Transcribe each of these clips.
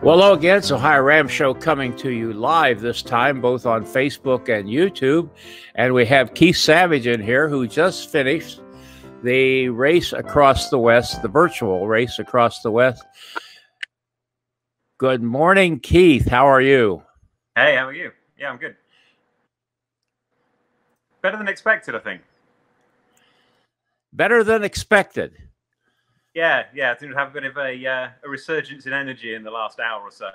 Well, hello again. It's Ohio Ram Show coming to you live this time, both on Facebook and YouTube. And we have Keith Savage in here, who just finished the race across the West, the virtual race across the West. Good morning, Keith. How are you? Hey, how are you? Yeah, I'm good. Better than expected, I think. Better than expected. Yeah. I think we have a bit of a resurgence in energy in the last hour or so.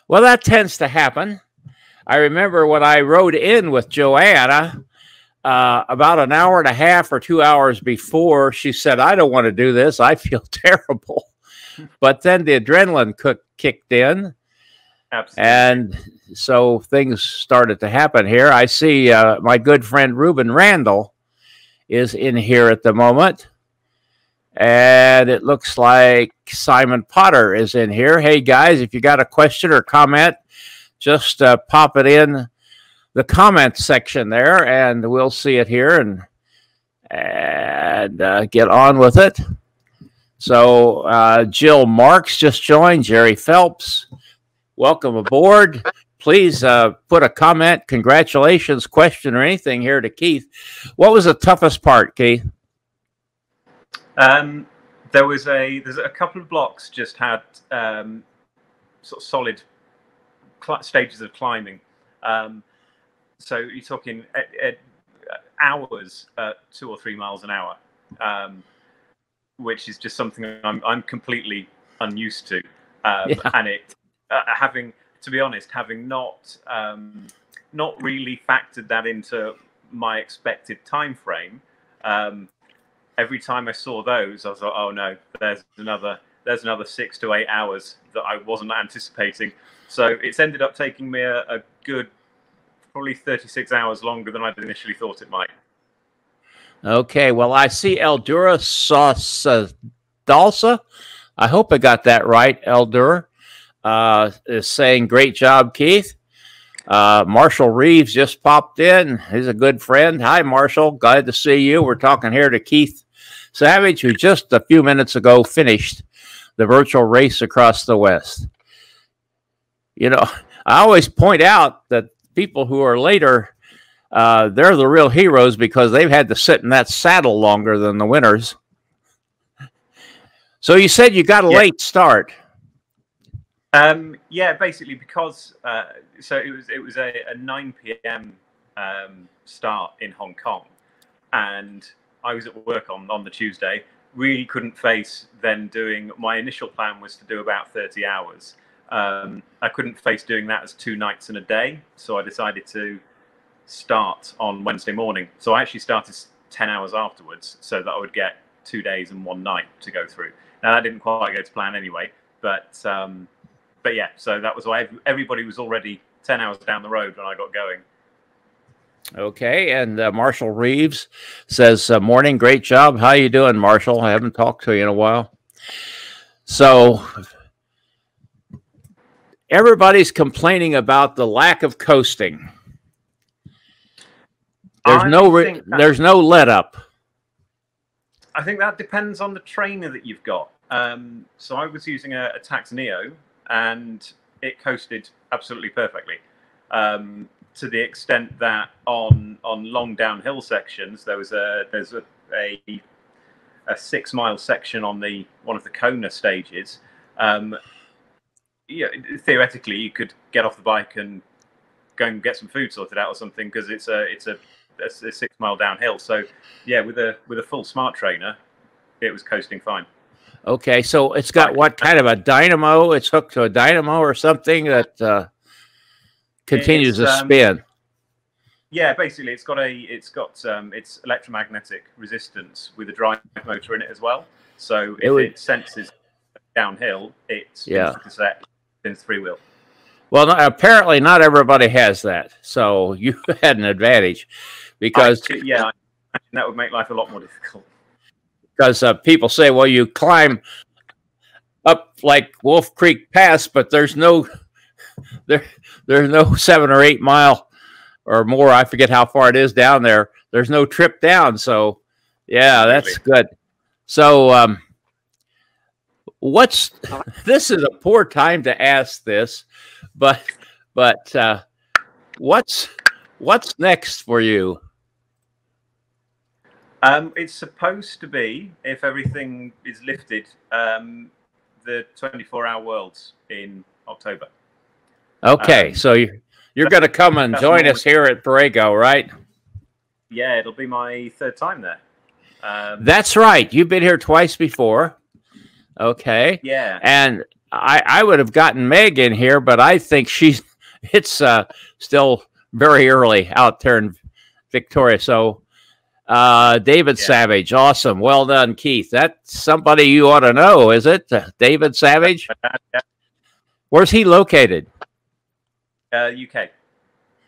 Well, that tends to happen. I remember when I rode in with Joanna about an hour and a half or 2 hours before, she said, I don't want to do this. I feel terrible. But then the adrenaline kicked in. Absolutely. And so things started to happen here. I see my good friend Ruben Randall is in here at the moment. And it looks like Simon Potter is in here. Hey, guys, if you got a question or comment, just pop it in the comment section there, and we'll see it here and get on with it. So Jill Marks just joined. Jerry Phelps, welcome aboard. Please put a comment, congratulations, question, or anything here to Keith. What was the toughest part, Keith? There's a couple of blocks just had sort of solid stages of climbing. So you're talking hours at 2 or 3 miles an hour, which is just something I'm completely unused to. And it to be honest, having not really factored that into my expected time frame. Every time I saw those, I was like, "Oh no, there's another 6 to 8 hours that I wasn't anticipating." So it's ended up taking me a good, probably 36 hours longer than I'd initially thought it might. Okay, well, I see Eldura Dalsa. I hope I got that right. Eldura is saying, "Great job, Keith." Marshall Reeves just popped in. He's a good friend. Hi, Marshall. Glad to see you. We're talking here to Keith Savage, who just a few minutes ago finished the virtual race across the West. You know, I always point out that people who are later, they're the real heroes because they've had to sit in that saddle longer than the winners. So you said you got a late start. Yeah, basically because so it was a 9 p.m. Start in Hong Kong, and I was at work on the Tuesday. Really couldn't face then doing. My initial plan was to do about 30 hours. I couldn't face doing that as 2 nights and a day, so I decided to start on Wednesday morning. So I actually started 10 hours afterwards, so that I would get 2 days and 1 night to go through. Now that didn't quite go to plan anyway, but yeah, so that was why everybody was already 10 hours down the road when I got going. Okay, and Marshall Reeves says, morning, great job. How you doing, Marshall? I haven't talked to you in a while. So everybody's complaining about the lack of coasting. There's no let up. I think that depends on the trainer that you've got. So I was using a Tax Neo, and it coasted absolutely perfectly. To the extent that on long downhill sections, there's a 6 mile section on one of the Kona stages. Yeah, theoretically you could get off the bike and go and get some food sorted out or something, because it's a 6 mile downhill. So yeah, with a full smart trainer, it was coasting fine. Okay, so it's got what kind of a dynamo? It's hooked to a dynamo or something that continues to spin. Yeah, basically, it's its electromagnetic resistance with a drive motor in it as well. So if it senses downhill, it spins the cassette, spins the freewheel. Well, no, apparently not everybody has that, so you had an advantage because that would make life a lot more difficult. Because people say, well, you climb up like Wolf Creek Pass, but there's no 7 or 8 mile or more. I forget how far it is down there. There's no trip down. So, yeah, that's good. So what's this is a poor time to ask this, but what's next for you? It's supposed to be, if everything is lifted, the 24-hour Worlds in October. Okay, so you're going to come and join us here at VRAW, right? Yeah, it'll be my third time there. That's right. You've been here twice before. Okay. Yeah. And I would have gotten Meg in here, but I think it's still very early out there in Victoria. So David Savage, awesome. Well done, Keith. That's somebody you ought to know, is it? David Savage? Yeah. Where's he located? UK.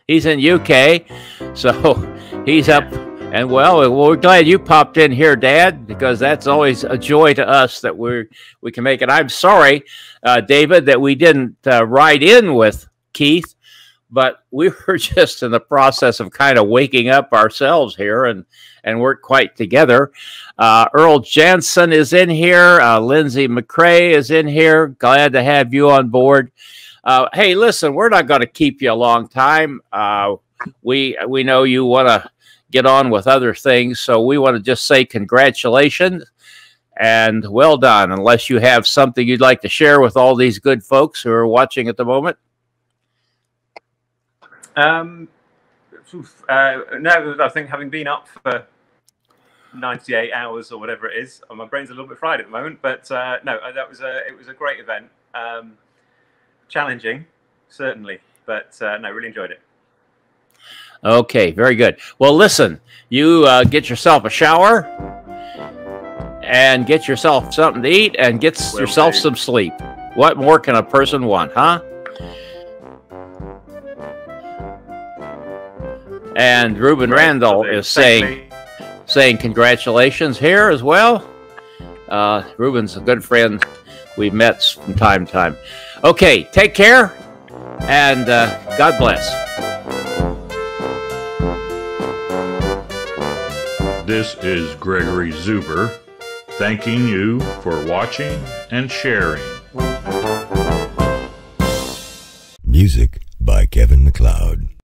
He's in UK. So he's up. And well, we're glad you popped in here, Dad, because that's always a joy to us that we can make it. I'm sorry, David, that we didn't ride in with Keith, but we were just in the process of kind of waking up ourselves here and weren't quite together. Earl Jansen is in here. Lindsay McCrae is in here. Glad to have you on board. Hey, listen, we're not going to keep you a long time. We know you want to get on with other things, so we want to just say congratulations and well done, unless you have something you'd like to share with all these good folks who are watching at the moment. No, I think having been up for 98 hours or whatever it is, my brain's a little bit fried at the moment, but no, it was a great event. Challenging, certainly, but no, really enjoyed it. Okay, very good. Well, listen, you get yourself a shower and get yourself something to eat and get yourself some sleep. What more can a person want, huh? And Ruben Randall is saying congratulations here as well. Ruben's a good friend we've met from time to time. Okay, take care and God bless. This is Gregory Zuber, thanking you for watching and sharing. Music by Kevin MacLeod.